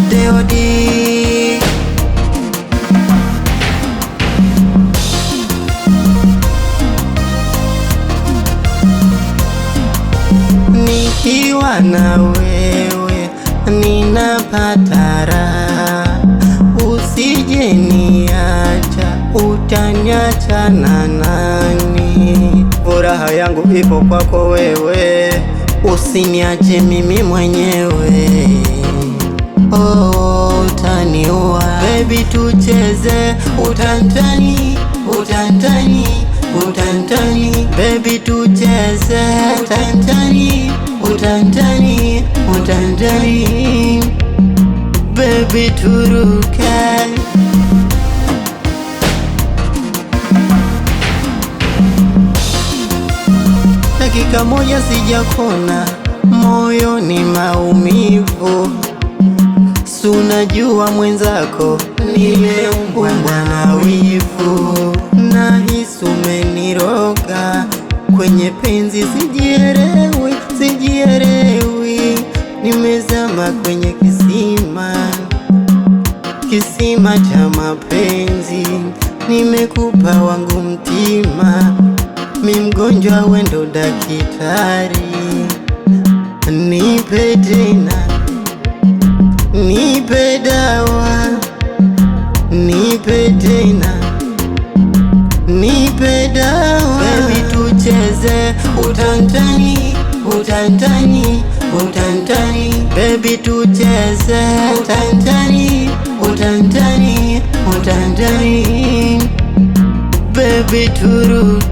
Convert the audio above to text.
Deodi nikiwa na wewe ninapata raha, usije niacha, utaniacha na nani? Furaha yangu ipo kwako wewe, usiniache mimi mwenyewe. Oh, utaniua baby, tucheze utantani, utantani, utantani baby, tucheze utantani, utantani, utantani baby, turuke. Dakika moja sijakona, moyo ni maumivu. Sunajua mwenzako nimeumbwa na wivu, nahisi umeniroga kwenye penzi, sijielewi, sijielewi. Nimezama kwenye kisima cha mapenzi, nimekupa wangu mtima, mi mgonjwa wendo dakitari. Nipe tena, nipe dawa, nipe tena, nipe dawa baby, tucheze utantani, utantani, utantani baby, tucheze utantani, utantani, utantani baby, turuke.